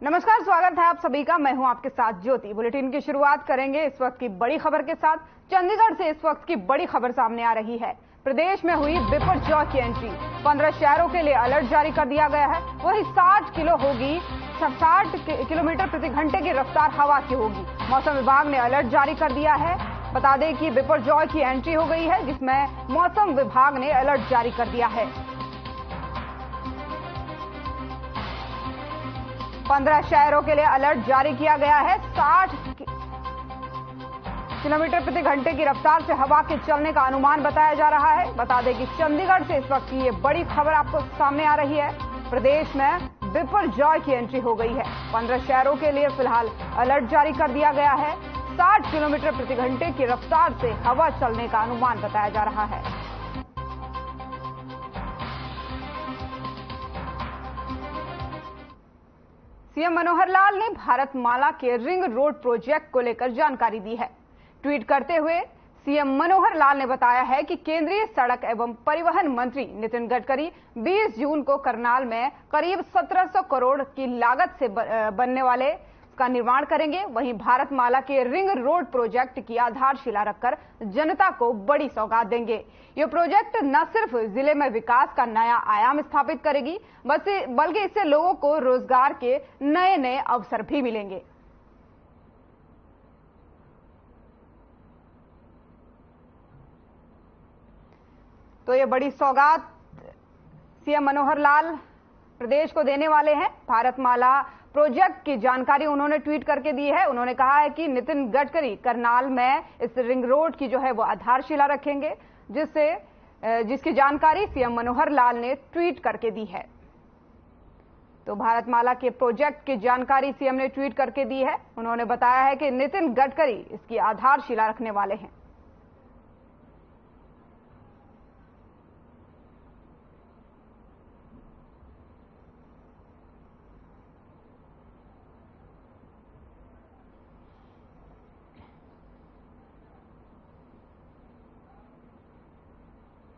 नमस्कार, स्वागत है आप सभी का। मैं हूं आपके साथ ज्योति। बुलेटिन की शुरुआत करेंगे इस वक्त की बड़ी खबर के साथ। चंडीगढ़ से इस वक्त की बड़ी खबर सामने आ रही है। प्रदेश में हुई बिपरजॉय की एंट्री। 15 शहरों के लिए अलर्ट जारी कर दिया गया है। वही 60 किलोमीटर प्रति घंटे की रफ्तार हवा की होगी। मौसम विभाग ने अलर्ट जारी कर दिया है। बता दें कि बिपरजॉय की एंट्री हो गई है, जिसमें मौसम विभाग ने अलर्ट जारी कर दिया है। 15 शहरों के लिए अलर्ट जारी किया गया है। 60 किलोमीटर प्रति घंटे की रफ्तार से हवा के चलने का अनुमान बताया जा रहा है। बता दें कि चंडीगढ़ से इस वक्त की ये बड़ी खबर आपको सामने आ रही है। प्रदेश में बिपरजॉय की एंट्री हो गई है। 15 शहरों के लिए फिलहाल अलर्ट जारी कर दिया गया है। 60 किलोमीटर प्रति घंटे की रफ्तार से हवा चलने का अनुमान बताया जा रहा है। सीएम मनोहर लाल ने भारतमाला के रिंग रोड प्रोजेक्ट को लेकर जानकारी दी है। ट्वीट करते हुए सीएम मनोहर लाल ने बताया है कि केंद्रीय सड़क एवं परिवहन मंत्री नितिन गडकरी 20 जून को करनाल में करीब 1700 करोड़ की लागत से बनने वाले का निर्माण करेंगे। वहीं भारतमाला के रिंग रोड प्रोजेक्ट की आधारशिला रखकर जनता को बड़ी सौगात देंगे। ये प्रोजेक्ट न सिर्फ जिले में विकास का नया आयाम स्थापित करेगी, बल्कि इससे लोगों को रोजगार के नए नए अवसर भी मिलेंगे। तो ये बड़ी सौगात सीएम मनोहर लाल प्रदेश को देने वाले हैं। भारतमाला प्रोजेक्ट की जानकारी उन्होंने ट्वीट करके दी है। उन्होंने कहा है कि नितिन गडकरी करनाल में इस रिंग रोड की जो है वो आधारशिला रखेंगे, जिसकी जानकारी सीएम मनोहर लाल ने ट्वीट करके दी है। तो भारतमाला के प्रोजेक्ट की जानकारी सीएम ने ट्वीट करके दी है। उन्होंने बताया है कि नितिन गडकरी इसकी आधारशिला रखने वाले हैं।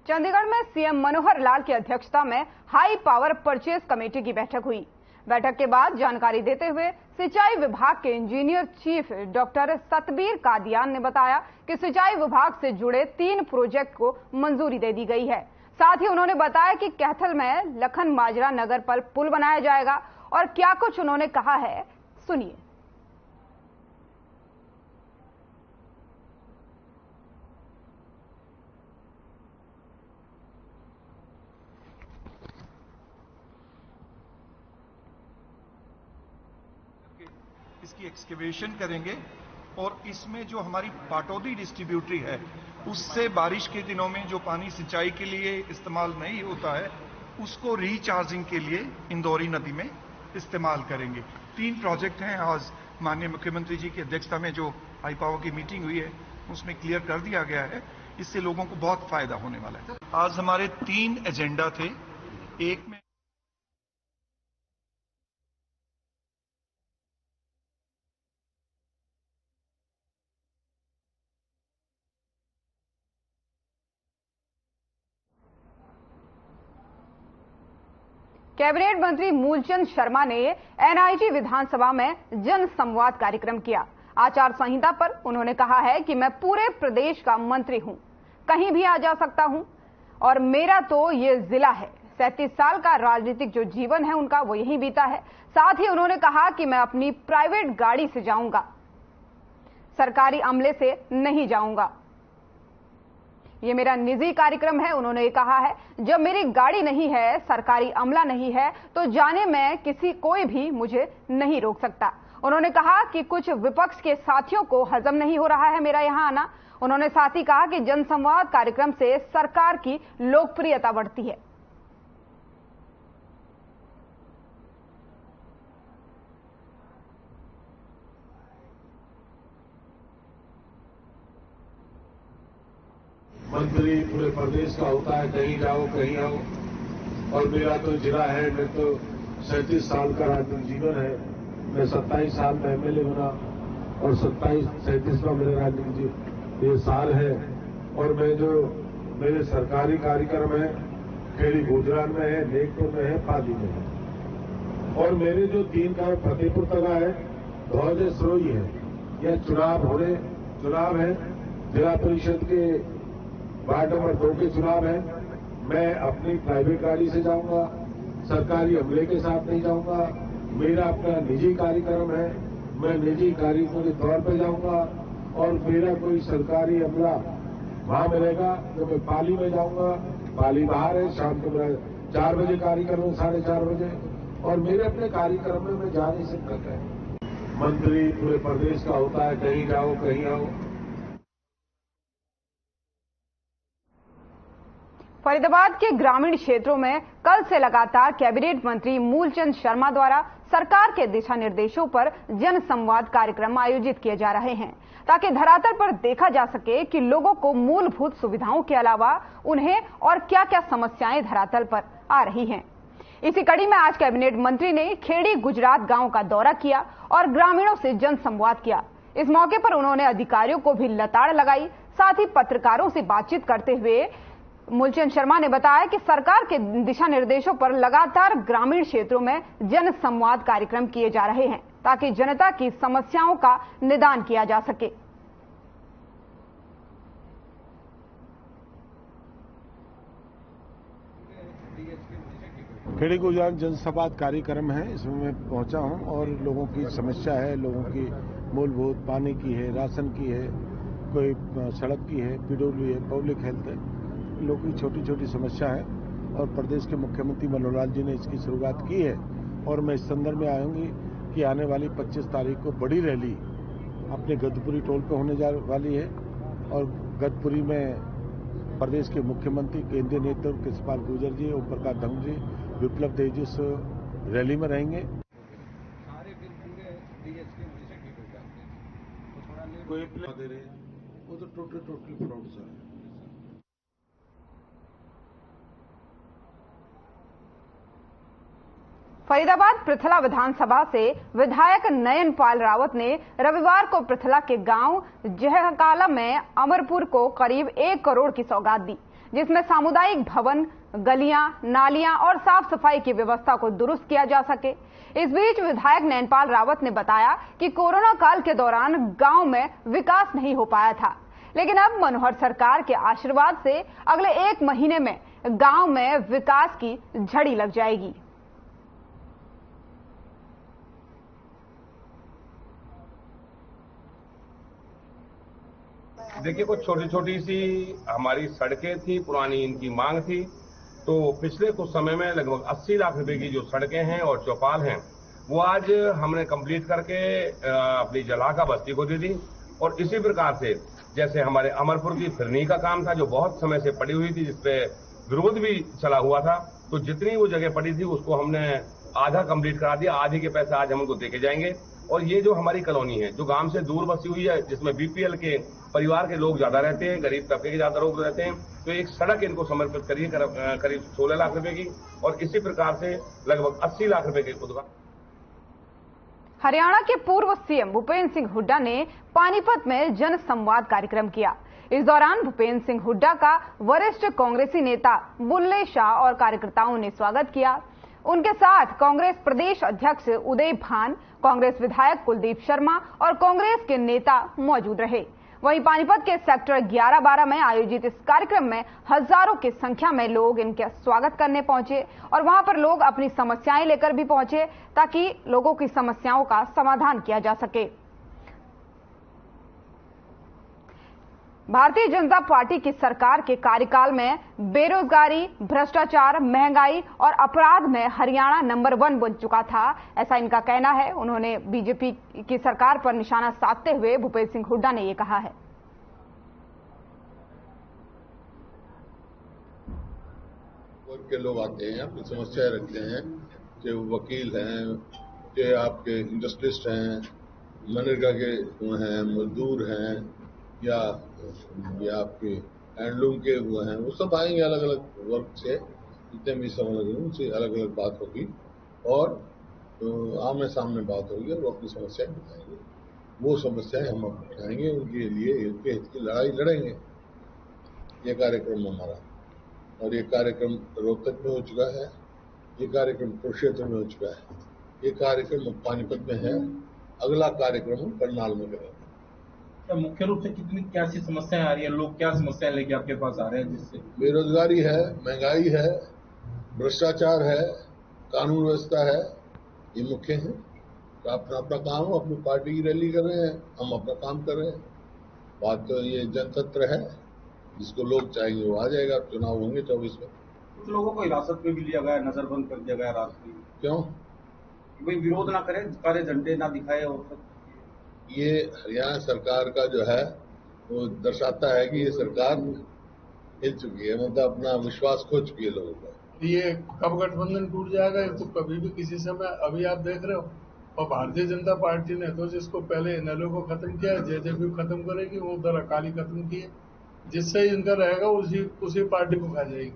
चंडीगढ़ में सीएम मनोहर लाल की अध्यक्षता में हाई पावर परचेज कमेटी की बैठक हुई। बैठक के बाद जानकारी देते हुए सिंचाई विभाग के engineer chief doctor Satbir Kadian ने बताया कि सिंचाई विभाग से जुड़े 3 प्रोजेक्ट को मंजूरी दे दी गई है। साथ ही उन्होंने बताया कि कैथल में लखन माजरा नगर पर पुल बनाया जाएगा। और क्या कुछ उन्होंने कहा है, सुनिए। इसकी एक्सकेवेशन करेंगे और इसमें जो हमारी पाटौदी डिस्ट्रीब्यूटरी है उससे बारिश के दिनों में जो पानी सिंचाई के लिए इस्तेमाल नहीं होता है उसको रिचार्जिंग के लिए इंदौरी नदी में इस्तेमाल करेंगे। 3 प्रोजेक्ट हैं। आज माननीय मुख्यमंत्री जी की अध्यक्षता में जो हाई पावर की मीटिंग हुई है उसमें क्लियर कर दिया गया है। इससे लोगों को बहुत फायदा होने वाला है। आज हमारे 3 एजेंडा थे। एक में कैबिनेट मंत्री मूलचंद शर्मा ने एनआईटी विधानसभा में जन संवाद कार्यक्रम किया। आचार संहिता पर उन्होंने कहा है कि मैं पूरे प्रदेश का मंत्री हूं, कहीं भी आ जा सकता हूं और मेरा तो ये जिला है। 37 साल का राजनीतिक जो जीवन है उनका वो यहीं बीता है। साथ ही उन्होंने कहा कि मैं अपनी प्राइवेट गाड़ी से जाऊंगा, सरकारी अमले से नहीं जाऊंगा। ये मेरा निजी कार्यक्रम है। उन्होंने कहा है जब मेरी गाड़ी नहीं है, सरकारी अमला नहीं है, तो जाने में कोई भी मुझे नहीं रोक सकता। उन्होंने कहा कि कुछ विपक्ष के साथियों को हजम नहीं हो रहा है मेरा यहां आना। उन्होंने साथ ही कहा कि जनसंवाद कार्यक्रम से सरकार की लोकप्रियता बढ़ती है। मंत्री पूरे प्रदेश का होता है, कहीं जाओ कहीं आओ। और मेरा तो जिला है, मैं तो 37 साल का राजनीतिक जीवन है। मैं 27 साल में एमएलए बना और 37वां मेरा राजनीतिक ये साल है। और मैं जो मेरे सरकारी कार्यक्रम है खेड़ी गुजरात में है, नेकपुर में है, पाली में है। और मेरे जो 3 गांव फतेहपुर तक है, धौजे सरोई है, यह चुनाव है, जिला परिषद के वार्ड नंबर 2 के चुनाव है। मैं अपनी प्राइवेट गाड़ी से जाऊंगा, सरकारी अमले के साथ नहीं जाऊंगा। मेरा अपना निजी कार्यक्रम है, मैं निजी कार्यक्रम के तौर पर जाऊंगा और मेरा कोई सरकारी अमला वहां मिलेगा तो मैं पाली में जाऊंगा। पाली बाहर है, शाम को मेरा 4 बजे कार्यक्रम है, 4:30 बजे, और मेरे अपने कार्यक्रम में मैं जा नहीं सकता है। मंत्री पूरे प्रदेश का होता है, कहीं जाओ कहीं आओ। फरीदाबाद के ग्रामीण क्षेत्रों में कल से लगातार कैबिनेट मंत्री मूलचंद शर्मा द्वारा सरकार के दिशा निर्देशों पर जन संवाद कार्यक्रम आयोजित किए जा रहे हैं, ताकि धरातल पर देखा जा सके कि लोगों को मूलभूत सुविधाओं के अलावा उन्हें और क्या क्या समस्याएं धरातल पर आ रही हैं। इसी कड़ी में आज कैबिनेट मंत्री ने खेड़ी गुजरात गांव का दौरा किया और ग्रामीणों से जन संवाद किया। इस मौके पर उन्होंने अधिकारियों को भी लताड़ लगाई। साथ ही पत्रकारों से बातचीत करते हुए मूलचंद शर्मा ने बताया कि सरकार के दिशा निर्देशों पर लगातार ग्रामीण क्षेत्रों में जन संवाद कार्यक्रम किए जा रहे हैं, ताकि जनता की समस्याओं का निदान किया जा सके। खेड़ी गुजरात जन संवाद कार्यक्रम है, इसमें मैं पहुंचा हूं और लोगों की समस्या है, लोगों की मूलभूत पानी की है, राशन की है, कोई सड़क की है, पीडब्ल्यू है, पब्लिक हेल्थ है, लोगों की छोटी छोटी समस्या है और प्रदेश के मुख्यमंत्री मनोहर लाल जी ने इसकी शुरुआत की है। और मैं इस संदर्भ में आऊंगी कि आने वाली 25 तारीख को बड़ी रैली अपने गदपुरी टोल पे होने जा वाली है और गदपुरी में प्रदेश के मुख्यमंत्री, केंद्रीय नेतृत्व कृष्णपाल गुर्जर जी, ओम प्रकाश धंग जी, विप्लव देव जी इस रैली में रहेंगे। वो तो टोटली फ्रॉड है। फरीदाबाद पृथला विधानसभा से विधायक नयनपाल रावत ने रविवार को पृथला के गांव जहकाला में अमरपुर को करीब 1 करोड़ की सौगात दी, जिसमें सामुदायिक भवन, गलियां, नालियां और साफ सफाई की व्यवस्था को दुरुस्त किया जा सके। इस बीच विधायक नयनपाल रावत ने बताया कि कोरोना काल के दौरान गांव में विकास नहीं हो पाया था, लेकिन अब मनोहर सरकार के आशीर्वाद से अगले 1 महीने में गांव में विकास की झड़ी लग जाएगी। देखिए, कुछ छोटी छोटी सी हमारी सड़कें थी, पुरानी इनकी मांग थी। तो पिछले कुछ समय में लगभग 80 लाख रुपए की जो सड़कें हैं और चौपाल हैं, वो आज हमने कंप्लीट करके अपनी जलाका बस्ती को दे दी। और इसी प्रकार से जैसे हमारे अमरपुर की फिरनी का काम था, जो बहुत समय से पड़ी हुई थी, जिसपे विरोध भी चला हुआ था, तो जितनी वो जगह पड़ी थी उसको हमने आधा कंप्लीट करा दिया। आधे के पैसे आज हम उनको देके जाएंगे। और ये जो हमारी कॉलोनी है, जो गांव से दूर बसी हुई है, जिसमें बीपीएल के परिवार के लोग ज्यादा रहते हैं, गरीब तबके के ज्यादा लोग रहते हैं, तो एक सड़क इनको समर्पित करिए करीब 16 लाख रुपए की। और इसी प्रकार से लगभग 80 लाख रुपए के उद्घाटन। हरियाणा के पूर्व सीएम भूपेंद्र सिंह हुड्डा ने पानीपत में जन संवाद कार्यक्रम किया। इस दौरान भूपेंद्र सिंह हुड्डा का वरिष्ठ कांग्रेसी नेता बुल्ले शाह और कार्यकर्ताओं ने स्वागत किया। उनके साथ कांग्रेस प्रदेश अध्यक्ष उदय भान, कांग्रेस विधायक कुलदीप शर्मा और कांग्रेस के नेता मौजूद रहे। वहीं पानीपत के सेक्टर 11-12 में आयोजित इस कार्यक्रम में हजारों की संख्या में लोग इनके स्वागत करने पहुंचे और वहां पर लोग अपनी समस्याएं लेकर भी पहुंचे, ताकि लोगों की समस्याओं का समाधान किया जा सके। भारतीय जनता पार्टी की सरकार के कार्यकाल में बेरोजगारी, भ्रष्टाचार, महंगाई और अपराध में हरियाणा नंबर 1 बन चुका था, ऐसा इनका कहना है। उन्होंने बीजेपी की सरकार पर निशाना साधते हुए भूपेंद्र सिंह हुड्डा ने यह कहा है। वर्ग के लोग आते हैं, अपनी समस्याएं रखते हैं, चाहे वो वकील हैं, चाहे आपके इंडस्ट्रिस्ट हैं, मनरेगा के हैं, मजदूर हैं, या आपके हैंडलूम के हुए हैं, वो सब आएंगे अलग अलग वर्ग से। जितने भी सब अलग उनसे अलग अलग बात होगी और आमने सामने बात होगी और वो अपनी समस्याएं बताएंगे। वो समस्याएं हम उठाएंगे, उनके लिए उनके हित की लड़ाई लड़ेंगे। ये कार्यक्रम हमारा, और ये कार्यक्रम रोहतक में हो चुका है, ये कार्यक्रम कुरुक्षेत्र में हो चुका है। ये कार्यक्रम पानीपत में है, अगला कार्यक्रम हम करनाल में करेंगे। तो मुख्य रूप से कितनी क्या सी समस्याएं आ रही है, लोग क्या समस्याएं लेके आपके पास आ रहे हैं? जिससे बेरोजगारी है, महंगाई है, भ्रष्टाचार है, कानून व्यवस्था है, ये मुख्य है। तो अपना अपना काम, अपनी पार्टी की रैली कर रहे हैं, हम अपना काम कर रहे हैं। बात तो ये जनतंत्र है, जिसको लोग चाहेंगे वो आ जाएगा। चुनाव होंगे 24 में। कुछ लोगों को हिरासत में भी लिया गया, नजरबंद कर दिया गया रात में। क्यों? भाई विरोध ना करे, काले झंडे ना दिखाए। और ये हरियाणा सरकार का जो है वो दर्शाता है कि ये सरकार हिल चुकी है, मतलब अपना विश्वास खो चुकी है लोगों का। ये कब गठबंधन टूट जाएगा, ये तो कभी भी किसी समय, अभी आप देख रहे हो। और भारतीय जनता पार्टी ने तो जिसको पहले इनेलो को खत्म किया, जेजेपी को खत्म करेगी, वो उधर अकाली खत्म की है। जिससे इनका रहेगा उसी पार्टी को खा जाएगी।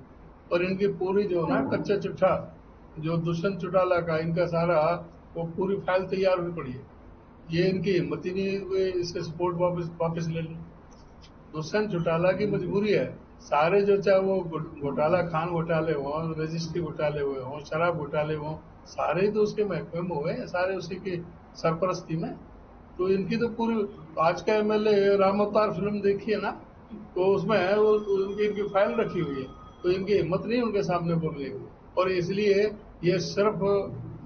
और इनकी पूरी जो ना कच्चा चिट्ठा, जो दुष्यंत चौटाला का इनका सारा, वो पूरी फाइल तैयार हुई पड़ी है। ये इनकी हिम्मत ही नहीं हुई इसके सपोर्ट वापस ले लें। दुष्यंत चौटाला की मजबूरी है। सारे जो चाहे वो घोटाला, खान घोटाले हो, रजिस्ट्री घोटाले हुए हो, शराब घोटाले हो, सारे तो उसके महकमे में हुए, सारे उसी की सरपरस्ती में। तो इनकी तो पूरी, आज का एमएलए राम अवतार फिल्म देखिए ना, तो उसमें वो इनकी फाइल रखी हुई है। तो इनकी हिम्मत नहीं उनके सामने बोलने की, और इसलिए ये सिर्फ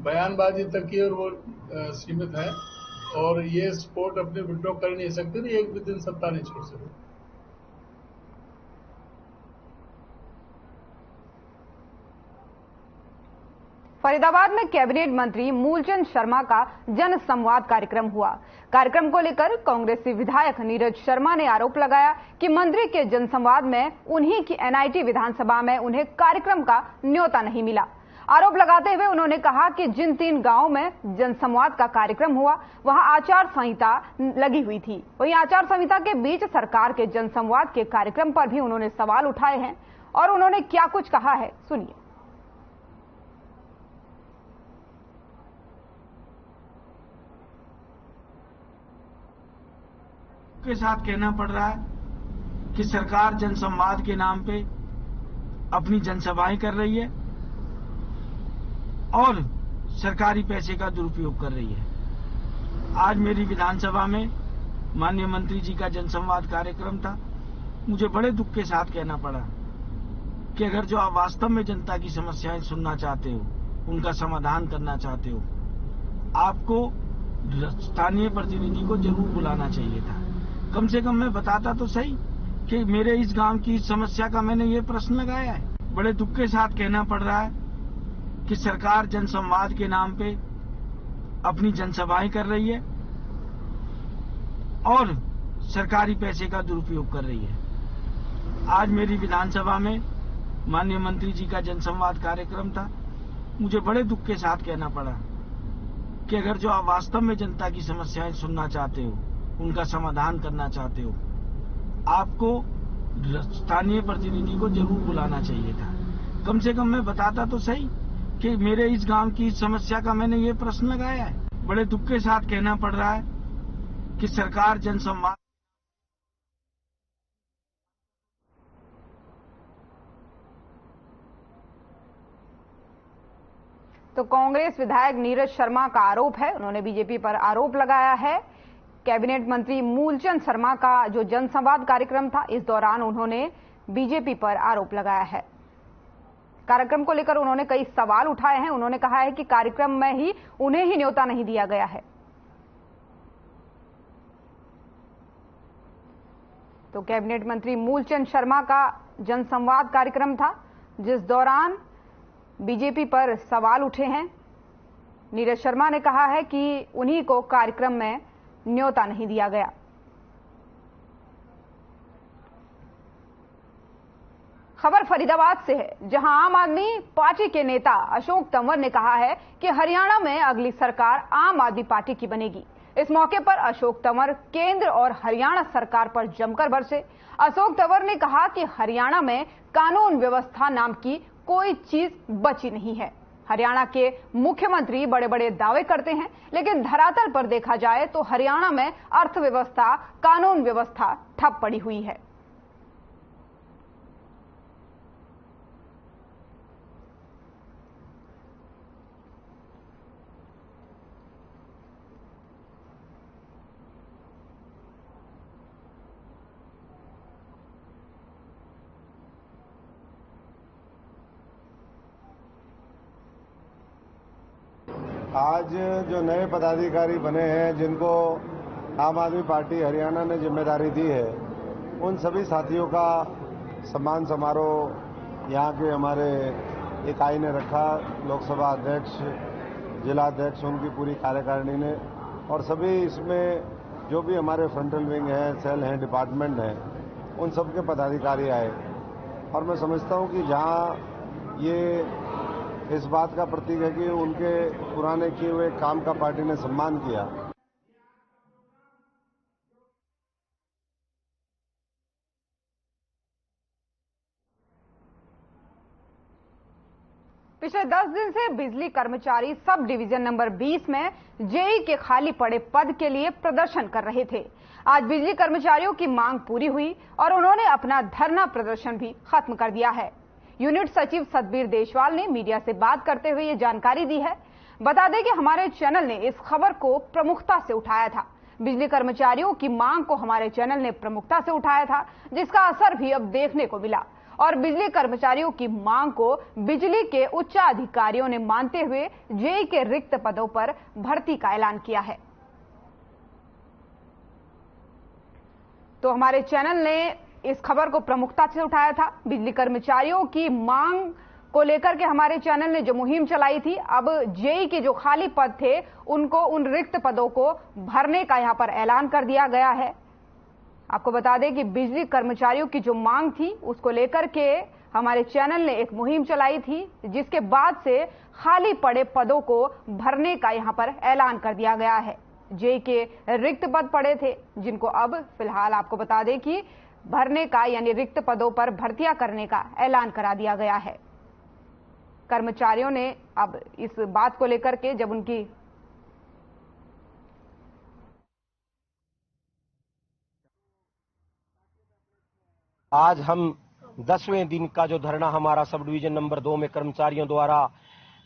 बयानबाजी तक ही और वो सीमित है। और ये सपोर्ट अपने विड्रॉ कर नहीं सकते, नहीं एक भी दिन सत्ता नहीं छोड़ सकते। फरीदाबाद में कैबिनेट मंत्री मूलचंद शर्मा का जन संवाद कार्यक्रम हुआ। कार्यक्रम को लेकर कांग्रेसी विधायक नीरज शर्मा ने आरोप लगाया कि मंत्री के जनसंवाद में उन्हीं की एनआईटी विधानसभा में उन्हें कार्यक्रम का न्योता नहीं मिला। आरोप लगाते हुए उन्होंने कहा कि जिन 3 गांवों में जनसंवाद का कार्यक्रम हुआ वहां आचार संहिता लगी हुई थी। वहीं आचार संहिता के बीच सरकार के जनसंवाद के कार्यक्रम पर भी उन्होंने सवाल उठाए हैं और उन्होंने क्या कुछ कहा है, सुनिए। के साथ कहना पड़ रहा है कि सरकार जनसंवाद के नाम पे अपनी जनसभाएं कर रही है और सरकारी पैसे का दुरुपयोग कर रही है। आज मेरी विधानसभा में माननीय मंत्री जी का जनसंवाद कार्यक्रम था। मुझे बड़े दुख के साथ कहना पड़ा कि अगर जो आप वास्तव में जनता की समस्याएं सुनना चाहते हो, उनका समाधान करना चाहते हो, आपको स्थानीय प्रतिनिधि को जरूर बुलाना चाहिए था। कम से कम मैं बताता तो सही कि मेरे इस गांव की समस्या का मैंने ये प्रश्न लगाया है। बड़े दुख के साथ कहना पड़ रहा है कि सरकार जनसंवाद के नाम पे अपनी जनसभाएं कर रही है और सरकारी पैसे का दुरुपयोग कर रही है। आज मेरी विधानसभा में माननीय मंत्री जी का जनसंवाद कार्यक्रम था। मुझे बड़े दुख के साथ कहना पड़ा कि अगर जो आप वास्तव में जनता की समस्याएं सुनना चाहते हो, उनका समाधान करना चाहते हो, आपको स्थानीय प्रतिनिधि को जरूर बुलाना चाहिए था। कम से कम मैं बताता तो सही कि मेरे इस गांव की समस्या का मैंने ये प्रश्न लगाया है। बड़े दुख के साथ कहना पड़ रहा है कि सरकार जनसंवाद। तो कांग्रेस विधायक नीरज शर्मा का आरोप है, उन्होंने बीजेपी पर आरोप लगाया है। कैबिनेट मंत्री मूलचंद शर्मा का जो जनसंवाद कार्यक्रम था, इस दौरान उन्होंने बीजेपी पर आरोप लगाया है। कार्यक्रम को लेकर उन्होंने कई सवाल उठाए हैं। उन्होंने कहा है कि कार्यक्रम में ही उन्हें ही न्योता नहीं दिया गया है। तो कैबिनेट मंत्री मूलचंद शर्मा का जनसंवाद कार्यक्रम था, जिस दौरान बीजेपी पर सवाल उठे हैं। नीरज शर्मा ने कहा है कि उन्हीं को कार्यक्रम में न्योता नहीं दिया गया। खबर फरीदाबाद से है, जहां आम आदमी पार्टी के नेता अशोक तंवर ने कहा है कि हरियाणा में अगली सरकार आम आदमी पार्टी की बनेगी। इस मौके पर अशोक तंवर केंद्र और हरियाणा सरकार पर जमकर बरसे। अशोक तंवर ने कहा कि हरियाणा में कानून व्यवस्था नाम की कोई चीज बची नहीं है। हरियाणा के मुख्यमंत्री बड़े बड़े दावे करते हैं, लेकिन धरातल पर देखा जाए तो हरियाणा में अर्थव्यवस्था, कानून व्यवस्था ठप पड़ी हुई है। आज जो नए पदाधिकारी बने हैं, जिनको आम आदमी पार्टी हरियाणा ने जिम्मेदारी दी है, उन सभी साथियों का सम्मान समारोह यहाँ के हमारे इकाई ने रखा। लोकसभा अध्यक्ष, जिला अध्यक्ष, उनकी पूरी कार्यकारिणी ने, और सभी इसमें जो भी हमारे फ्रंटल विंग है, सेल हैं, डिपार्टमेंट हैं, उन सब के पदाधिकारी आए। और मैं समझता हूं कि जहां ये इस बात का प्रतीक है कि उनके पुराने किए हुए काम का पार्टी ने सम्मान किया। पिछले 10 दिन से बिजली कर्मचारी सब डिवीजन नंबर 20 में जेई के खाली पड़े पद के लिए प्रदर्शन कर रहे थे। आज बिजली कर्मचारियों की मांग पूरी हुई और उन्होंने अपना धरना प्रदर्शन भी खत्म कर दिया है। यूनिट सचिव सतबीर देशवाल ने मीडिया से बात करते हुए ये जानकारी दी है। बता दें कि हमारे चैनल ने इस खबर को प्रमुखता से उठाया था। बिजली कर्मचारियों की मांग को हमारे चैनल ने प्रमुखता से उठाया था, जिसका असर भी अब देखने को मिला और बिजली कर्मचारियों की मांग को बिजली के उच्चाधिकारियों ने मानते हुए जेई के रिक्त पदों पर भर्ती का ऐलान किया है। तो हमारे चैनल ने इस खबर को प्रमुखता से उठाया था। बिजली कर्मचारियों की मांग को लेकर के हमारे चैनल ने जो मुहिम चलाई थी, अब जेई के जो खाली पद थे उनको, उन रिक्त पदों को भरने का यहां पर ऐलान कर दिया गया है। आपको बता दें कि बिजली कर्मचारियों की जो मांग थी उसको लेकर के हमारे चैनल ने एक मुहिम चलाई थी, जिसके बाद से खाली पड़े पदों को भरने का यहां पर ऐलान कर दिया गया है। जेई के रिक्त पद पड़े थे, जिनको अब फिलहाल आपको बता दें कि भरने का, यानी रिक्त पदों पर भर्तियां करने का ऐलान करा दिया गया है। कर्मचारियों ने अब इस बात को लेकर के जब उनकी आज हम 10वें दिन का जो धरना हमारा सब डिवीजन नंबर 2 में कर्मचारियों द्वारा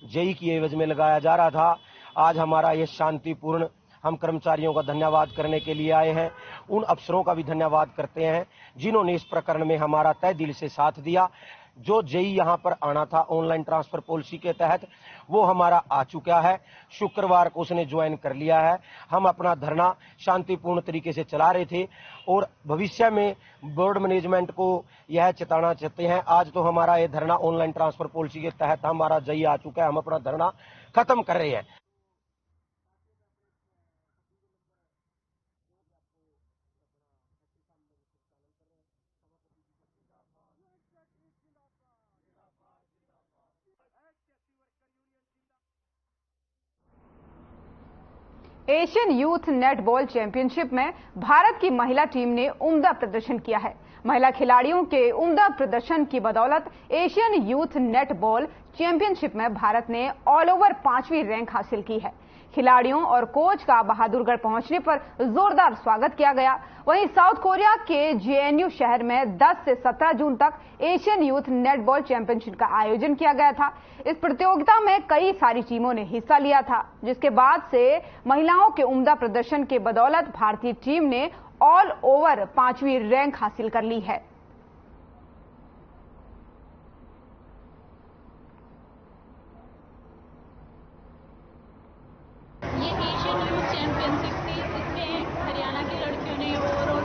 जेई की एवज में लगाया जा रहा था, आज हमारा ये शांतिपूर्ण, हम कर्मचारियों का धन्यवाद करने के लिए आए हैं। उन अफसरों का भी धन्यवाद करते हैं जिन्होंने इस प्रकरण में हमारा तहे दिल से साथ दिया। जो जेई यहां पर आना था ऑनलाइन ट्रांसफर पॉलिसी के तहत, वो हमारा आ चुका है। शुक्रवार को उसने ज्वाइन कर लिया है। हम अपना धरना शांतिपूर्ण तरीके से चला रहे थे और भविष्य में बोर्ड मैनेजमेंट को यह चेताना चाहते हैं। आज तो हमारा ये धरना ऑनलाइन ट्रांसफर पॉलिसी के तहत हमारा जेई आ चुका है। हम अपना धरना खत्म कर रहे हैं। एशियन यूथ नेटबॉल चैंपियनशिप में भारत की महिला टीम ने उम्दा प्रदर्शन किया है। महिला खिलाड़ियों के उम्दा प्रदर्शन की बदौलत एशियन यूथ नेटबॉल चैंपियनशिप में भारत ने ऑल ओवर 5वीं रैंक हासिल की है। खिलाड़ियों और कोच का बहादुरगढ़ पहुंचने पर जोरदार स्वागत किया गया। वहीं साउथ कोरिया के जेएनयू शहर में 10 से 17 जून तक एशियन यूथ नेटबॉल चैंपियनशिप का आयोजन किया गया था। इस प्रतियोगिता में कई सारी टीमों ने हिस्सा लिया था, जिसके बाद से महिलाओं के उम्दा प्रदर्शन के बदौलत भारतीय टीम ने ऑल ओवर 5वीं रैंक हासिल कर ली है। ये एशियन यूथ चैंपियनशिप थी, इसमें हरियाणा की लड़कियों ने ओवरऑल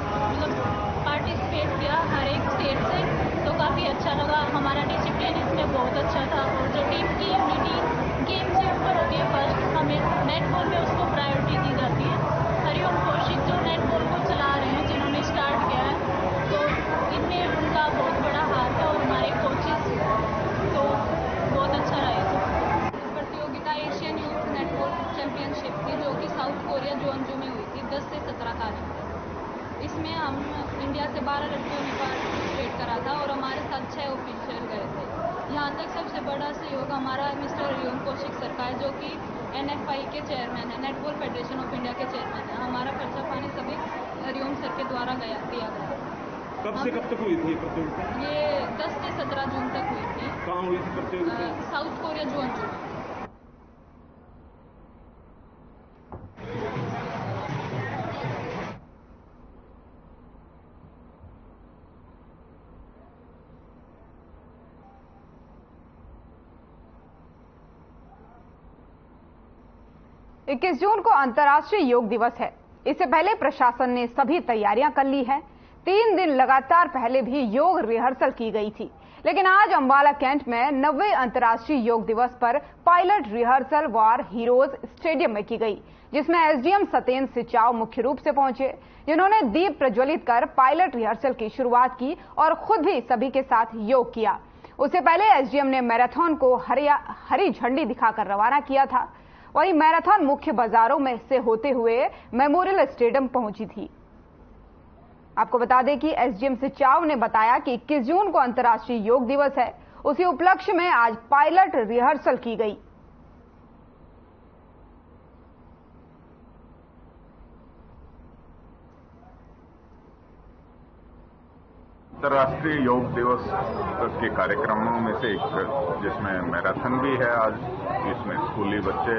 पार्टिसिपेट किया हर एक स्टेट से, तो काफ़ी अच्छा लगा। हमारा डिसिप्लिन इसमें बहुत अच्छा था और जो टीम की यूनिटी गेम से ऊपर होती है, फर्स्ट हमें नेटबॉल में उसको प्रायोरिटी दी जाती है। हरिओम कौशिक जो नेटबॉल को चला रहे हैं, जिन्होंने स्टार्ट किया है, तो इनमें उनका बहुत बड़ा हाथ है और हमारे कोचेस, तो बहुत अच्छा रहा है। प्रतियोगिता एशियन यूथ नेटबॉल चैंपियनशिप थी, जो कि साउथ कोरिया जोंजू में हुई थी 10 से 17 तारीख को। इसमें हम इंडिया से 12 लड़कियों ने पार्टिसिपेट करा था और हमारे साथ 6 ऑफिशियल गए थे। यहाँ तक सबसे बड़ा सहयोग हमारा मिस्टर हरिओम कौशिक सर का है, जो कि NFI के चेयरमैन है, नेटबॉल फेडरेशन ऑफ इंडिया के चेयरमैन है। हमारा खर्चा पानी सभी हरिओम सर के द्वारा दिया गया। कब से कब तक हुई थी प्रतियोगिता? ये 10 से 17 जून तक हुई थी। कहाँ हुई थी प्रतियोगिता? South Korea जोंजू। 21 जून को अंतर्राष्ट्रीय योग दिवस है। इससे पहले प्रशासन ने सभी तैयारियां कर ली हैं। 3 दिन लगातार पहले भी योग रिहर्सल की गई थी, लेकिन आज अंबाला कैंट में 90वें अंतर्राष्ट्रीय योग दिवस पर pilot rehearsal war heroes stadium में की गई, जिसमें एसडीएम सत्येंद्र सिचाव मुख्य रूप से पहुंचे, जिन्होंने दीप प्रज्वलित कर पायलट रिहर्सल की शुरुआत की और खुद भी सभी के साथ योग किया। उससे पहले एसडीएम ने मैराथन को हरी झंडी दिखाकर रवाना किया था। वहीं मैराथन मुख्य बाजारों में से होते हुए मेमोरियल स्टेडियम पहुंची थी। आपको बता दें कि एसडीएम सिचाव ने बताया कि 21 जून को अंतर्राष्ट्रीय योग दिवस है। उसी उपलक्ष्य में आज पायलट रिहर्सल की गई। अंतर्राष्ट्रीय योग दिवस के कार्यक्रमों में से एक, जिसमें मैराथन भी है आज, इसमें स्कूली बच्चे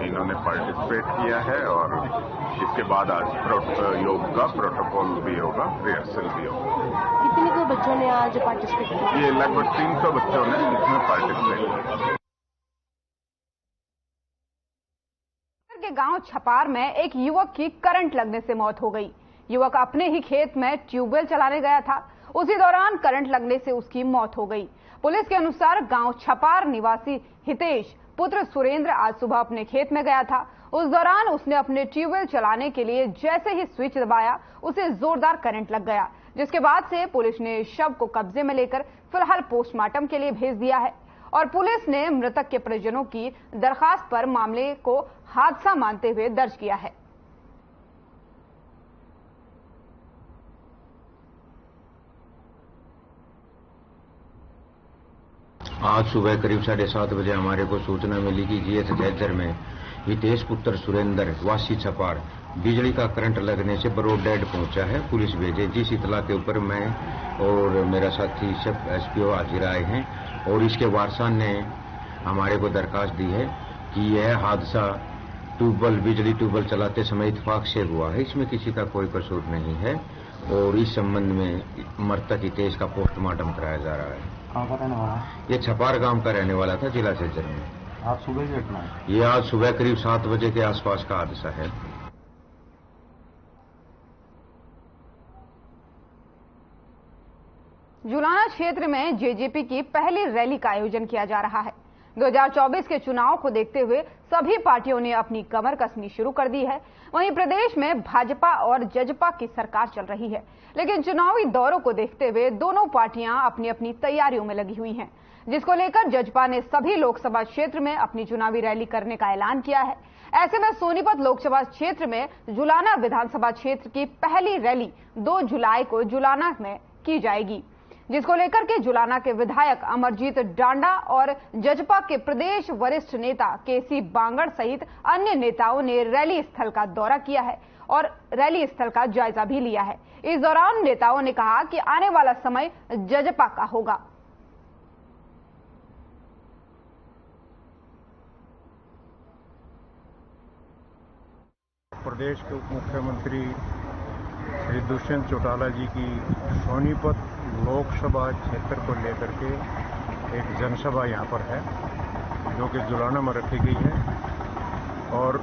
इन्होंने पार्टिसिपेट किया है और इसके बाद आज योग का प्रोटोकॉल भी होगा, रिहर्सल भी होगा। कितने को बच्चों ने आज पार्टिसिपेट किया? ये लगभग 300 बच्चों ने इसमें पार्टिसिपेट किया। के गांव छपार में एक युवक की करंट लगने से मौत हो गई। युवक अपने ही खेत में ट्यूबवेल चलाने गया था। उसी दौरान करंट लगने से उसकी मौत हो गई। पुलिस के अनुसार गांव छपार निवासी हितेश पुत्र सुरेंद्र आज सुबह अपने खेत में गया था। उस दौरान उसने अपने ट्यूबवेल चलाने के लिए जैसे ही स्विच दबाया, उसे जोरदार करंट लग गया, जिसके बाद से पुलिस ने शव को कब्जे में लेकर फिलहाल पोस्टमार्टम के लिए भेज दिया है और पुलिस ने मृतक के परिजनों की दरखास्त पर मामले को हादसा मानते हुए दर्ज किया है। आज सुबह करीब 7:30 बजे हमारे को सूचना मिली कि जीएच झज्जर में हितेश पुत्र सुरेंद्र वासी छपार बिजली का करंट लगने से बरोड डेड पहुंचा है। पुलिस भेजे, जिस इतला के ऊपर मैं और मेरा साथी सब एसपीओ हाजिर आए हैं और इसके वारसान ने हमारे को दरखास्त दी है कि यह हादसा बिजली ट्यूबवेल चलाते समय इत्तेफाक से हुआ है, इसमें किसी का कोई कसूर नहीं है और इस संबंध में मृतक हितेश का पोस्टमार्टम कराया जा रहा है। कहाँ का रहने वाला है? ये छपार गांव का रहने वाला था, जिला झज्जर में। आज सुबह की घटना है? ये आज सुबह करीब 7 बजे के आसपास का हादसा है। जुलाना क्षेत्र में जेजेपी की पहली रैली का आयोजन किया जा रहा है। 2024 के चुनाव को देखते हुए सभी पार्टियों ने अपनी कमर कसनी शुरू कर दी है। वहीं प्रदेश में भाजपा और जजपा की सरकार चल रही है, लेकिन चुनावी दौरों को देखते हुए दोनों पार्टियां अपनी अपनी तैयारियों में लगी हुई हैं, जिसको लेकर जजपा ने सभी लोकसभा क्षेत्र में अपनी चुनावी रैली करने का ऐलान किया है। ऐसे में सोनीपत लोकसभा क्षेत्र में जुलाना विधानसभा क्षेत्र की पहली रैली 2 जुलाई को जुलाना में की जाएगी, जिसको लेकर के जुलाना के विधायक अमरजीत डांडा और जजपा के प्रदेश वरिष्ठ नेता केसी बांगड़ सहित अन्य नेताओं ने रैली स्थल का दौरा किया है और रैली स्थल का जायजा भी लिया है। इस दौरान नेताओं ने कहा कि आने वाला समय जजपा का होगा। प्रदेश के उप मुख्यमंत्री श्री दुष्यंत चौटाला जी की सोनीपत लोकसभा क्षेत्र को लेकर के एक जनसभा यहाँ पर है, जो कि जुलाना में रखी गई है और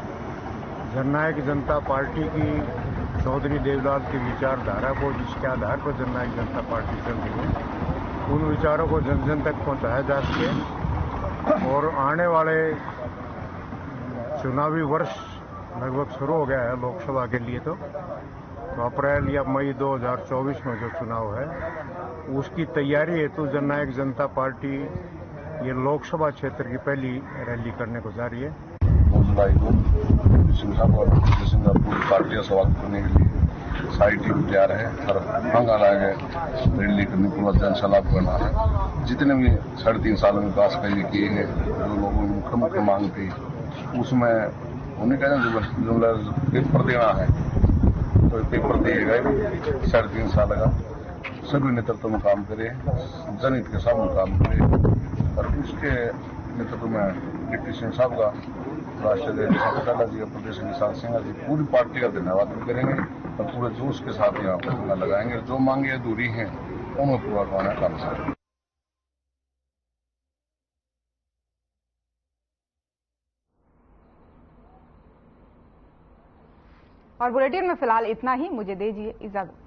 जननायक जनता पार्टी की चौधरी देवलाल की विचारधारा को, जिसके आधार पर जननायक जनता पार्टी चल रही है, उन विचारों को जन जन तक पहुँचाया जा सके और आने वाले चुनावी वर्ष लगभग शुरू हो गया है लोकसभा के लिए। तो अप्रैल या मई 2024 में जो चुनाव है उसकी तैयारी हेतु जननायक जनता पार्टी ये लोकसभा क्षेत्र की पहली रैली करने को जा रही है। 2 जुलाई को पूरी पार्टियां स्वागत करने के लिए सारी टीम तैयार है और हंगा लागे रैली करने को जनसलाप करना है। जितने भी 3.5 साल में विकास पहले किए हैं, जो लोगों की मुख्य मांग थी, उसमें उन्हें कहना जो पेपर देना है तो पेपर दिए गए 3.5 साल का सभी नेतृत्व में काम करे, जनहित के सामने काम करे और उसके नेतृत्व में डिप्टी सिंह साहब का, राष्ट्रीय चौटाला जी का, प्रदेश निशान सिंह जी, पूरी पार्टी का धन्यवाद भी करेंगे और पूरे जोश के साथ यहाँ पर लगाएंगे। जो मांगे अधूरी हैं उन्हें पूरा करवाना काम करेंगे। और बुलेटिन में फिलहाल इतना ही, मुझे दीजिए इजाजत।